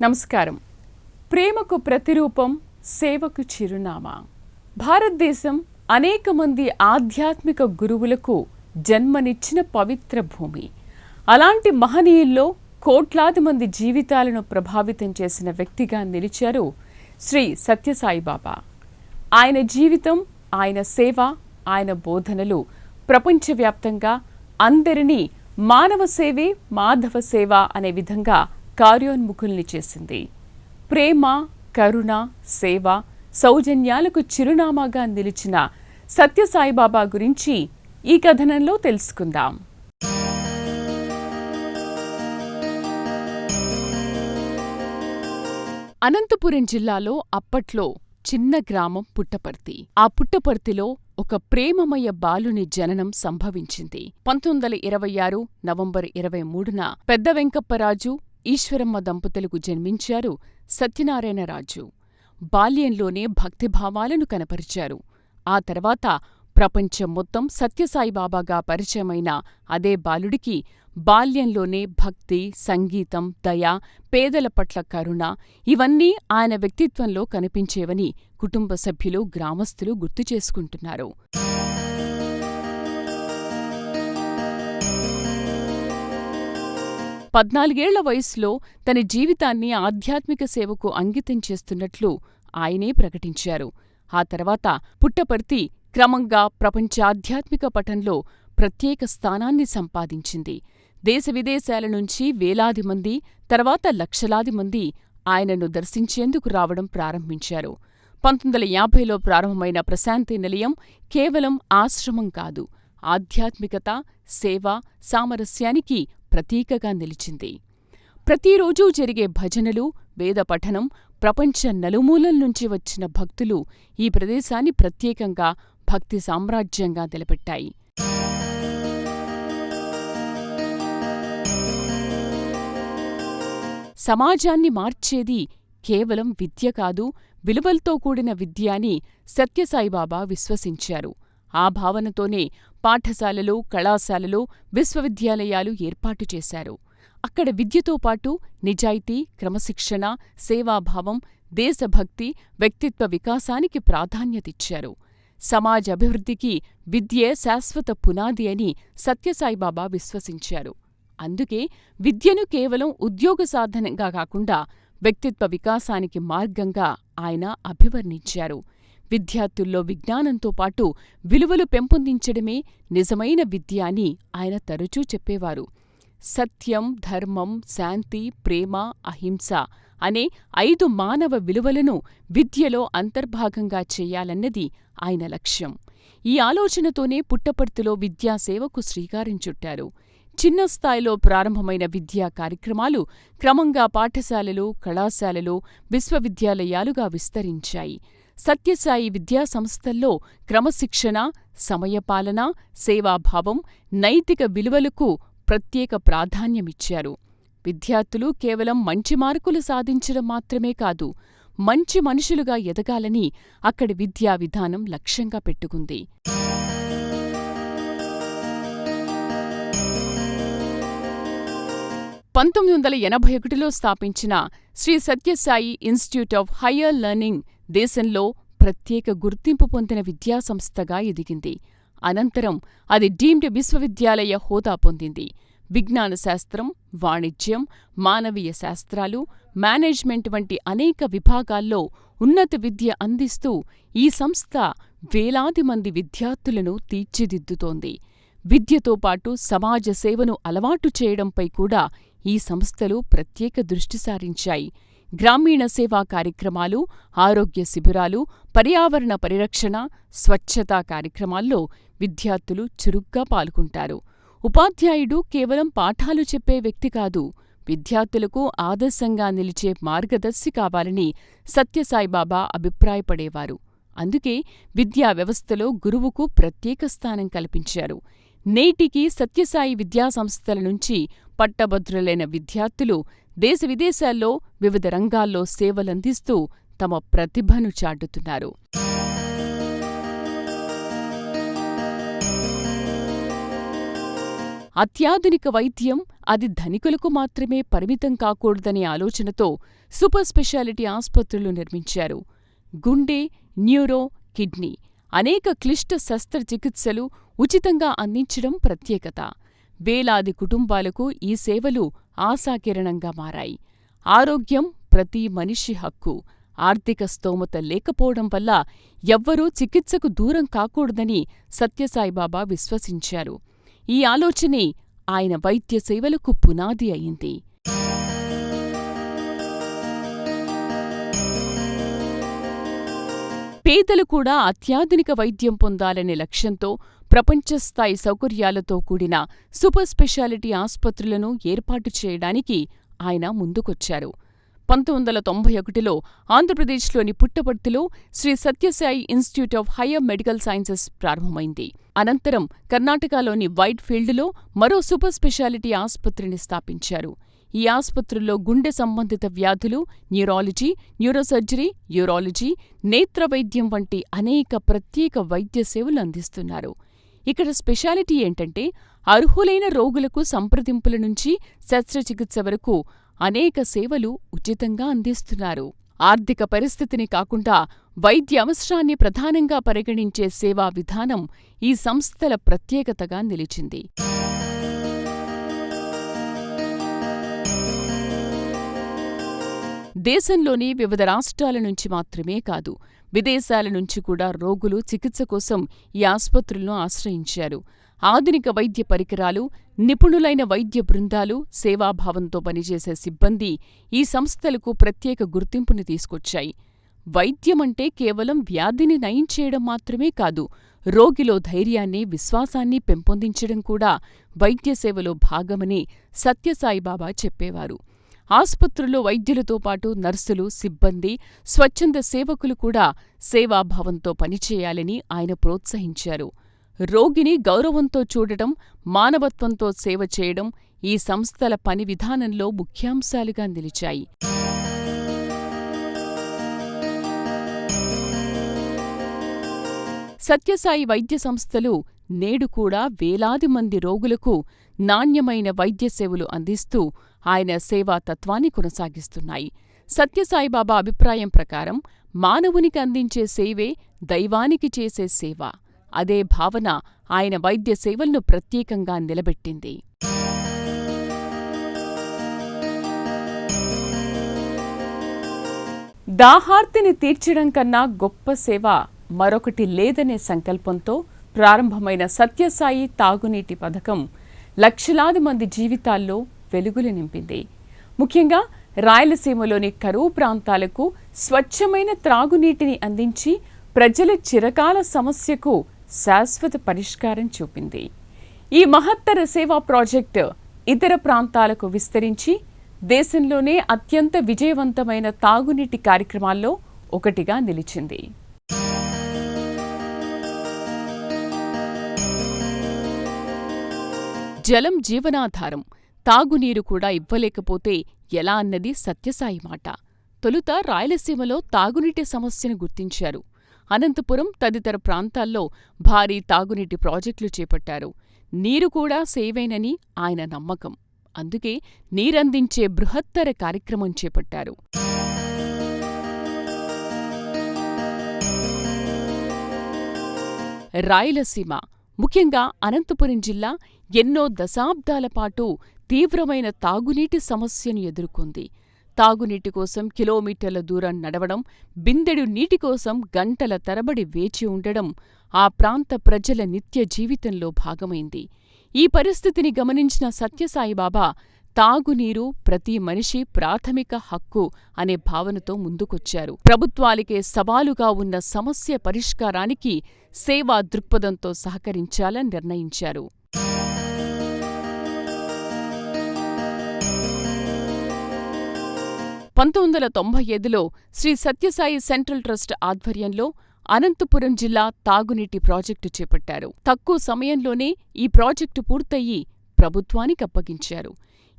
నమస్కారం. ప్రేమకు ప్రతిరూపం, సేవకు చిరునామా. భారతదేశం అనేక మంది ఆధ్యాత్మిక గురువులకు జన్మనిచ్చిన పవిత్ర భూమి. అలాంటి మహనీయుల్లో కోట్లాది మంది జీవితాలను ప్రభావితం చేసిన వ్యక్తిగా నిలిచారు శ్రీ సత్యసాయిబాబా. ఆయన జీవితం, ఆయన సేవ, ఆయన బోధనలు ప్రపంచవ్యాప్తంగా అందరినీ మానవ సేవే మాధవ సేవ అనే విధంగా కార్యోన్ముఖుల్ని చేసింది. ప్రేమ, కరుణ, సేవ, సౌజన్యాలకు చిరునామాగా నిలిచిన సత్యసాయిబాబా గురించి ఈ కథనంలో తెలుసుకుందాం. అనంతపురం జిల్లాలో అప్పట్లో చిన్న గ్రామం పుట్టపర్తి. ఆ పుట్టపర్తిలో ఒక ప్రేమమయ బాలుని జననం సంభవించింది. 1926 నవంబర్ 23న పెద్ద వెంకప్పరాజు, ఈశ్వరమ్మ దంపతులకు జన్మించారు సత్యనారాయణరాజు. బాల్యంలోనే భక్తిభావాలను కనపరిచారు. ఆ తర్వాత ప్రపంచం మొత్తం సత్యసాయిబాబాగా పరిచయమైన అదే బాలుడికి బాల్యంలోనే భక్తి, సంగీతం, దయ, పేదల పట్ల కరుణ ఇవన్నీ ఆయన వ్యక్తిత్వంలో కనిపించేవని కుటుంబ సభ్యులు, గ్రామస్తులు గుర్తు చేసుకుంటున్నారు. పద్నాలుగేళ్ల వయసులో తన జీవితాన్ని ఆధ్యాత్మిక సేవకు అంకితం చేస్తున్నట్లు ఆయనే ప్రకటించారు. ఆ తర్వాత పుట్టపర్తి క్రమంగా ప్రపంచ ఆధ్యాత్మిక పటంలో ప్రత్యేక స్థానాన్ని సంపాదించింది. దేశ విదేశాల నుంచి వేలాది మంది, తర్వాత లక్షలాది మంది ఆయనను దర్శించేందుకు రావడం ప్రారంభించారు. 1950లో ప్రారంభమైన ప్రశాంతి నిలయం కేవలం ఆశ్రమం కాదు, ఆధ్యాత్మికత, సేవ, సామరస్యానికి ప్రతీకగా నిలిచింది. ప్రతిరోజూ జరిగే భజనలు, వేద పఠనం, ప్రపంచ నలుమూలల నుంచి వచ్చిన భక్తులు ఈ ప్రదేశాన్ని ప్రత్యేకంగా భక్తి సామ్రాజ్యంగా నిలబెట్టాయి. సమాజాన్ని మార్చేది కేవలం విద్య కాదు, విలువలతో కూడిన విద్య అని సత్యసాయిబాబా విశ్వసించారు. ఆ భావనతోనే పాఠశాలలు, కళాశాలలు, విశ్వవిద్యాలయాలు ఏర్పాటు చేశారు. అక్కడ విద్యతో పాటు నిజాయితీ, క్రమశిక్షణ, సేవాభావం, దేశభక్తి, వ్యక్తిత్వ వికాసానికి ప్రాధాన్యతిచ్చారు. సమాజ అభివృద్ధికి విద్యే శాశ్వత పునాది అని సత్యసాయిబాబా విశ్వసించారు. అందుకే విద్యను కేవలం ఉద్యోగ సాధనంగా కాకుండా వ్యక్తిత్వ వికాసానికి మార్గంగా ఆయన అభివర్ణించారు. విద్యార్థుల్లో విజ్ఞానంతో పాటు విలువలు పెంపొందించడమే నిజమైన విద్య అని ఆయన తరచూ చెప్పేవారు. సత్యం, ధర్మం, శాంతి, ప్రేమ, అహింస అనే 5 మానవ విలువలను విద్యలో అంతర్భాగంగా చెయ్యాలన్నది ఆయన లక్ష్యం. ఈ ఆలోచనతోనే పుట్టపర్తిలో విద్యాసేవకు శ్రీకారం చుట్టారు. చిన్న స్థాయిలో ప్రారంభమైన విద్యా కార్యక్రమాలు క్రమంగా పాఠశాలలు, కళాశాలలు, విశ్వవిద్యాలయాలుగా విస్తరించాయి. సత్యసాయి విద్యాసంస్థల్లో క్రమశిక్షణ, సమయపాలన, సేవాభావం, నైతిక విలువలకు ప్రత్యేక ప్రాధాన్యమిచ్చారు. విద్యార్థులు కేవలం మంచి మార్కులు సాధించడం మాత్రమే కాదు, మంచి మనుషులుగా ఎదగాలని అక్కడి విద్యా విధానం లక్ష్యంగా పెట్టుకుంది. 1981లో స్థాపించిన Shri Sathya Sai institute of higher learning దేశంలో ప్రత్యేక గుర్తింపు పొందిన విద్యాసంస్థగా ఎదిగింది. అనంతరం అది డీమ్డ్ విశ్వవిద్యాలయ హోదా పొందింది. విజ్ఞాన శాస్త్రం, వాణిజ్యం, మానవీయ శాస్త్రాలు, మేనేజ్మెంట్ వంటి అనేక విభాగాల్లో ఉన్నత విద్య అందిస్తూ ఈ సంస్థ వేలాది మంది విద్యార్థులను తీర్చిదిద్దుతోంది. విద్యతో పాటు సమాజ సేవను అలవాటు చేయడంపై కూడా ఈ సంస్థలు ప్రత్యేక దృష్టి సారించాయి. గ్రామీణ సేవా కార్యక్రమాలు, ఆరోగ్య శిబిరాలు, పర్యావరణ పరిరక్షణ, స్వచ్ఛతా కార్యక్రమాల్లో విద్యార్థులు చురుగ్గా పాల్గొంటారు. ఉపాధ్యాయుడు కేవలం పాఠాలు చెప్పే వ్యక్తి కాదు, విద్యార్థులకు ఆదర్శంగా నిలిచే మార్గదర్శి కావాలని సత్యసాయిబాబా అభిప్రాయపడేవారు. అందుకే విద్యా వ్యవస్థలో గురువుకు ప్రత్యేక స్థానం కల్పించారు. నేటికీ సత్యసాయి విద్యాసంస్థల నుంచి పట్టభద్రులైన విద్యార్థులు దేశ విదేశాల్లో వివిధ రంగాల్లో సేవలందిస్తూ తమ ప్రతిభను చాటుతున్నారు. అత్యాధునిక వైద్యం అది ధనికులకు మాత్రమే పరిమితం కాకూడదనే ఆలోచనతో సూపర్ స్పెషాలిటీ ఆస్పత్రులు నిర్మించారు. గుండె, న్యూరో, కిడ్నీ అనేక క్లిష్ట శస్త్రచికిత్సలు ఉచితంగా అందించడం ప్రత్యేకత. వేలాది కుటుంబాలకు ఈ సేవలు ఆశాకిరణంగా మారాయి. ఆరోగ్యం ప్రతి మనిషి హక్కు. ఆర్థిక స్తోమత లేకపోవడం వల్ల ఎవ్వరూ చికిత్సకు దూరం కాకూడదని సత్యసాయిబాబా విశ్వసించారు. ఈ ఆలోచనే ఆయన వైద్య సేవలకు పునాది అయింది. పేదలు కూడా అత్యాధునిక వైద్యం పొందాలనే లక్ష్యంతో ప్రపంచస్థాయి సౌకర్యాలతో కూడిన సూపర్ స్పెషాలిటీ ఆస్పత్రులను ఏర్పాటు చేయడానికి ఆయన ముందుకొచ్చారు. 1991లో ఆంధ్రప్రదేశ్లోని పుట్టపర్తిలో Shri Sathya Sai institute of higher medical sciences ప్రారంభమైంది. అనంతరం కర్ణాటకలోని వైట్ ఫీల్డ్లో మరో సూపర్ స్పెషాలిటీ ఆస్పత్రిని స్థాపించారు. ఈ ఆస్పత్రుల్లో గుండె సంబంధిత వ్యాధులు, న్యూరాలజీ, న్యూరోసర్జరీ, యూరాలజీ, నేత్ర వైద్యం వంటి అనేక ప్రత్యేక వైద్య సేవలు అందిస్తున్నారు. ఇక్కడ స్పెషాలిటీ ఏంటంటే అర్హులైన రోగులకు సంప్రదింపుల నుంచి శస్త్రచికిత్స వరకు అనేక సేవలు ఉచితంగా అందిస్తున్నారు. ఆర్థిక పరిస్థితిని కాకుండా వైద్య అవసరాన్ని ప్రధానంగా పరిగణించే సేవా విధానం ఈ సంస్థల ప్రత్యేకతగా నిలిచింది. దేశంలోని వివిధ రాష్ట్రాల నుంచి మాత్రమే కాదు, విదేశాల నుంచి కూడా రోగులు చికిత్స కోసం ఈ ఆస్పత్రులను ఆశ్రయించారు. ఆధునిక వైద్య పరికరాలు, నిపుణులైన వైద్య బృందాలు, సేవాభావంతో పనిచేసే సిబ్బంది ఈ సంస్థలకు ప్రత్యేక గుర్తింపుని తీసుకొచ్చాయి. వైద్యమంటే కేవలం వ్యాధిని నయం చేయడం మాత్రమే కాదు, రోగిలో ధైర్యాన్ని, విశ్వాసాన్ని పెంపొందించడం కూడా వైద్య సేవలో భాగమని సత్యసాయిబాబా చెప్పేవారు. ఆస్పత్రుల్లో వైద్యులతో పాటు నర్సులు, సిబ్బంది, స్వచ్ఛంద సేవకులు కూడా సేవాభావంతో పనిచేయాలని ఆయన ప్రోత్సహించారు. రోగిని గౌరవంతో చూడటం, మానవత్వంతో సేవ చేయడం ఈ సంస్థల పని విధానంలో ముఖ్యాంశాలుగా నిలిచాయి. సత్యసాయి వైద్య సంస్థలు నేడు కూడా వేలాది మంది రోగులకు నాణ్యమైన వైద్య సేవలు అందిస్తూ ఆయన సేవా తత్వాన్ని కొనసాగిస్తున్నాయి. సత్యసాయిబాబా అభిప్రాయం ప్రకారం మానవునికి అందించే సేవే దైవానికి చేసే సేవ. అదే భావన ఆయన వైద్య సేవలను ప్రత్యేకంగా నిలబెట్టింది. దాహార్తిని తీర్చడం కన్నా గొప్ప సేవ మరొకటి లేదనే సంకల్పంతో ప్రారంభమైన సత్యసాయి తాగునీటి పథకం లక్షలాది మంది జీవితాల్లో వెలుగులు నింపింది. ముఖ్యంగా రాయలసీమలోని కరువు ప్రాంతాలకు స్వచ్ఛమైన త్రాగునీటిని అందించి ప్రజల చిరకాల సమస్యకు శాశ్వత పరిష్కారం చూపింది. ఈ మహత్తర సేవా ప్రాజెక్టు ఇతర ప్రాంతాలకు విస్తరించి దేశంలోనే అత్యంత విజయవంతమైన తాగునీటి కార్యక్రమాల్లో ఒకటిగా నిలిచింది. జలం జీవనాధారం. తాగునీరు కూడా ఇవ్వలేకపోతే ఎలా అన్నది సత్యసాయి మాట. తొలుత రాయలసీమలో తాగునీటి సమస్యను గుర్తించారు. అనంతపురం తదితర ప్రాంతాల్లో భారీ తాగునీటి ప్రాజెక్టులు చేపట్టారు. నీరు కూడా సేవేనని ఆయన నమ్మకం. అందుకే నీరందించే బృహత్తర కార్యక్రమం చేపట్టారు. రాయలసీమ, ముఖ్యంగా అనంతపురం జిల్లా ఎన్నో దశాబ్దాల పాటు తీవ్రమైన తాగునీటి సమస్యను ఎదుర్కొంది. తాగునీటి కోసం కిలోమీటర్ల దూరం నడవడం, బిందెడు నీటి కోసం గంటల తరబడి వేచి ఉండడం ఆ ప్రాంత ప్రజల నిత్య జీవితంలో భాగమైంది. ఈ పరిస్థితిని గమనించిన సత్యసాయిబాబా తాగునీరు ప్రతి మనిషి ప్రాథమిక హక్కు అనే భావనతో ముందుకొచ్చారు. ప్రభుత్వాలకే సవాలుగా ఉన్న సమస్య పరిష్కారానికి సేవా దృక్పథంతో సహకరించాలని నిర్ణయించారు. పంతొమ్మిది 1995లో శ్రీ సత్యసాయి సెంట్రల్ ట్రస్ట్ ఆధ్వర్యంలో అనంతపురం జిల్లా తాగునీటి ప్రాజెక్టు చేపట్టారు. తక్కువ సమయంలోనే ఈ ప్రాజెక్టు పూర్తయి ప్రభుత్వానికి అప్పగించారు.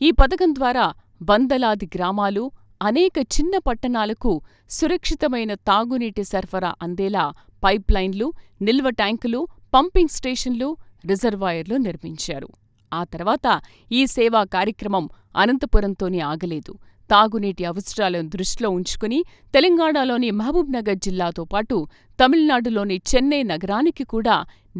ఈ పథకం ద్వారా వందలాది గ్రామాలు, అనేక చిన్న పట్టణాలకు సురక్షితమైన తాగునీటి సరఫరా అందేలా పైప్లైన్లు, నిల్వ ట్యాంకులు, పంపింగ్ స్టేషన్లు, రిజర్వాయర్లు నిర్మించారు. ఆ తర్వాత ఈ సేవా కార్యక్రమం అనంతపురంతోనే ఆగలేదు. తాగునీటి అవసరాలను దృష్టిలో ఉంచుకుని తెలంగాణలోని మహబూబ్నగర్ జిల్లాతో పాటు తమిళనాడులోని చెన్నై నగరానికి కూడా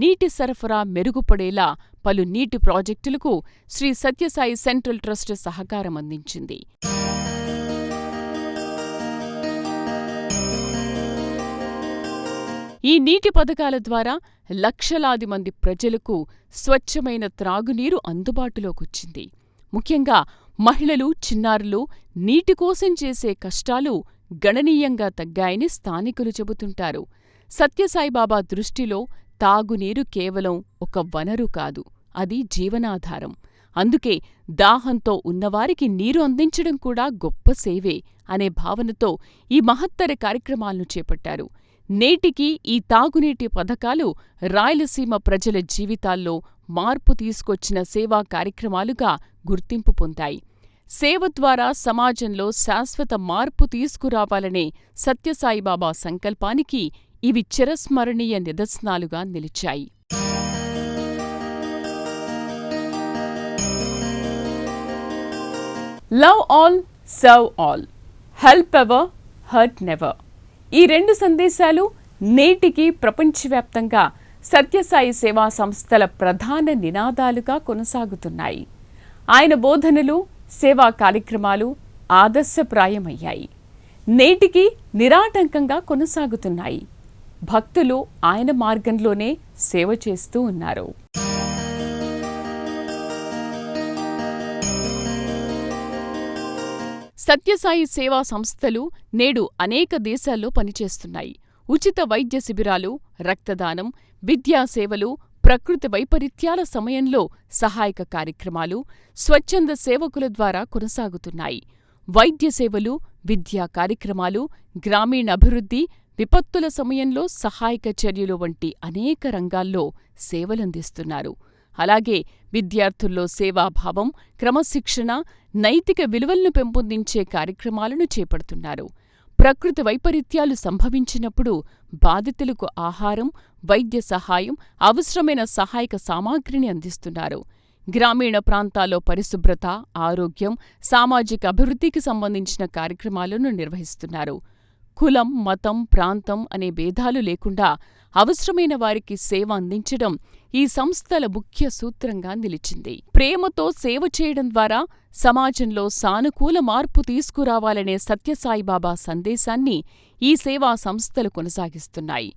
నీటి సరఫరా మెరుగుపడేలా పలు నీటి ప్రాజెక్టులకు శ్రీ సత్యసాయి సెంట్రల్ ట్రస్ట్ సహకారం అందించింది. ఈ నీటి పథకాల ద్వారా లక్షలాది మంది ప్రజలకు స్వచ్ఛమైన త్రాగునీరు అందుబాటులోకొచ్చింది. ముఖ్యంగా మహిళలు, చిన్నారులు నీటి కోసం చేసే కష్టాలు గణనీయంగా తగ్గాయని స్థానికులు చెబుతుంటారు. సత్యసాయిబాబా దృష్టిలో తాగునీరు కేవలం ఒక వనరు కాదు, అది జీవనాధారం. అందుకే దాహంతో ఉన్నవారికి నీరు అందించడం కూడా గొప్ప సేవే అనే భావనతో ఈ మహత్తర కార్యక్రమాలను చేపట్టారు. నేటికీ ఈ తాగునీటి పథకాలు రాయలసీమ ప్రజల జీవితాల్లో మార్పు తీసుకొచ్చిన సేవా కార్యక్రమాలుగా గుర్తింపు పొందాయి. సేవ ద్వారా సమాజంలో శాశ్వత మార్పు తీసుకురావాలనే సత్యసాయిబాబా సంకల్పానికి ఇవి చిరస్మరణీయ నిదర్శనాలుగా నిలిచాయి. Love all, serve all, help ever, hurt never. ఈ రెండు సందేశాలు నేటికి ప్రపంచవ్యాప్తంగా సత్యసాయి సేవా సంస్థల ప్రధాన నినాదాలుగా కొనసాగుతున్నాయి. ఆయన బోధనలు, సేవా కార్యక్రమాలు ఆదర్శప్రాయమయ్యాయి. నేటికి నిరాటంకంగా కొనసాగుతున్నాయి. భక్తులు ఆయన మార్గంలోనే సేవ చేస్తూ ఉన్నారు. సత్యసాయి సేవా సంస్థలు నేడు అనేక దేశాల్లో పనిచేస్తున్నాయి. ఉచిత వైద్య శిబిరాలు, రక్తదానం, విద్యా సేవలు, ప్రకృతి వైపరీత్యాల సమయంలో సహాయక కార్యక్రమాలు స్వచ్ఛంద సేవకుల ద్వారా కొనసాగుతున్నాయి. వైద్య సేవలు, విద్యా కార్యక్రమాలు, గ్రామీణాభివృద్ధి, విపత్తుల సమయంలో సహాయక చర్యలు వంటి అనేక రంగాల్లో సేవలందిస్తున్నారు. అలాగే విద్యార్థుల్లో సేవాభావం, క్రమశిక్షణ, నైతిక విలువలను పెంపొందించే కార్యక్రమాలను చేపడుతున్నారు. ప్రకృతి వైపరీత్యాలు సంభవించినప్పుడు బాధితులకు ఆహారం, వైద్య సహాయం, అవసరమైన సహాయక సామాగ్రిని అందిస్తున్నారు. గ్రామీణ ప్రాంతాల్లో పరిశుభ్రత, ఆరోగ్యం, సామాజిక అభివృద్ధికి సంబంధించిన కార్యక్రమాలను నిర్వహిస్తున్నారు. కులం, మతం, ప్రాంతం అనే భేదాలు లేకుండా అవసరమైన వారికి సేవ అందించడం ఈ సంస్థల ముఖ్య సూత్రంగా నిలిచింది. ప్రేమతో సేవ చేయడం ద్వారా సమాజంలో సానుకూల మార్పు తీసుకురావాలనే సత్యసాయిబాబా సందేశాన్ని ఈ సేవా సంస్థలు కొనసాగిస్తున్నాయి.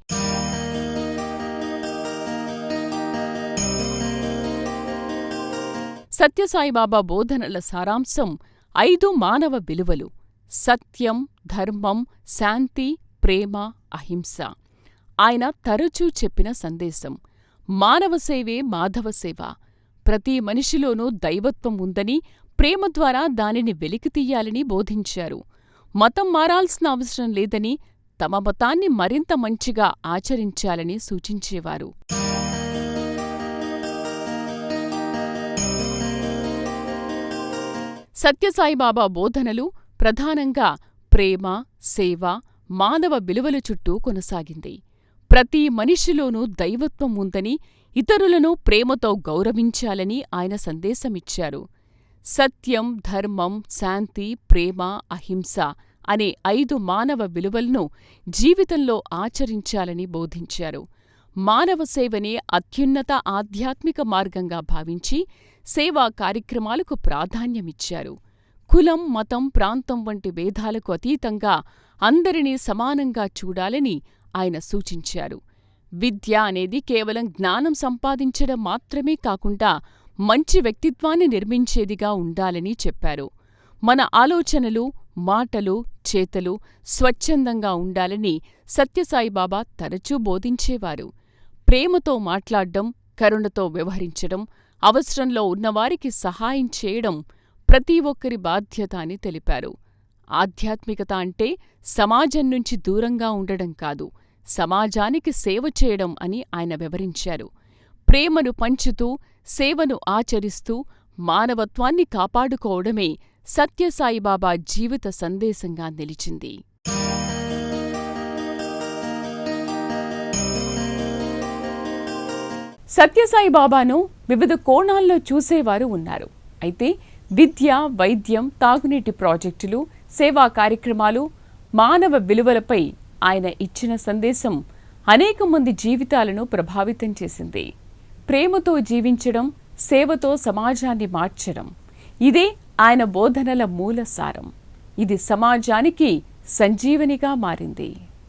సత్యసాయిబాబా బోధనల సారాంశం 5 మానవ విలువలు: సత్యం, ధర్మం, శాంతి, ప్రేమ, అహింస. ఆయన తరచూ చెప్పిన సందేశం మానవ సేవే మాధవ సేవ. ప్రతి మనిషిలోనూ దైవత్వం ఉందని, ప్రేమ ద్వారా దానిని వెలికితీయాలని బోధించారు. మతం మారాల్సిన అవసరం లేదని, తమ మతాన్ని మరింత మంచిగా ఆచరించాలని సూచించేవారు. సత్యసాయిబాబా బోధనలు ప్రధానంగా ప్రేమ, సేవ, మానవ విలువల చుట్టూ కొనసాగింది. ప్రతి మనిషిలోనూ దైవత్వం ఉందని, ఇతరులను ప్రేమతో గౌరవించాలని ఆయన సందేశమిచ్చారు. సత్యం, ధర్మం, శాంతి, ప్రేమ, అహింస అనే 5 మానవ విలువలను జీవితంలో ఆచరించాలని బోధించారు. మానవ సేవనే అత్యున్నత ఆధ్యాత్మిక మార్గంగా భావించి సేవా కార్యక్రమాలకు ప్రాధాన్యమిచ్చారు. కులం, మతం, ప్రాంతం వంటి భేదాలకు అతీతంగా అందరినీ సమానంగా చూడాలని ఆయన సూచించారు. విద్య అనేది కేవలం జ్ఞానం సంపాదించడం మాత్రమే కాకుండా మంచి వ్యక్తిత్వాన్ని నిర్మించేదిగా ఉండాలని చెప్పారు. మన ఆలోచనలు, మాటలు, చేతలు స్వచ్ఛందంగా ఉండాలని సత్యసాయిబాబా తరచూ బోధించేవారు. ప్రేమతో మాట్లాడ్డం, కరుణతో వ్యవహరించడం, అవసరంలో ఉన్నవారికి సహాయం చేయడం ప్రతి ఒక్కరి బాధ్యత అని తెలిపారు. ఆధ్యాత్మికత అంటే సమాజం నుంచి దూరంగా ఉండడం కాదు, సమాజానికి సేవ చేయడం అని ఆయన వివరించారు. ప్రేమను పంచుతూ, సేవను ఆచరిస్తూ మానవత్వాన్ని కాపాడుకోవడమే సత్యసాయిబాబా జీవిత సందేశంగా నిలిచింది. సత్యసాయి బాబాను వివిధ కోణాల్లో చూసేవారు ఉన్నారు. అయితే విద్య, వైద్యం, తాగునీటి ప్రాజెక్టులు, సేవా కార్యక్రమాలు, మానవ విలువలపై ఆయన ఇచ్చిన సందేశం అనేక మంది జీవితాలను ప్రభావితం చేసింది. ప్రేమతో జీవించడం, సేవతో సమాజాన్ని మార్చడం, ఇదే ఆయన బోధనల మూల సారం. ఇది సమాజానికి సంజీవనిగా మారింది.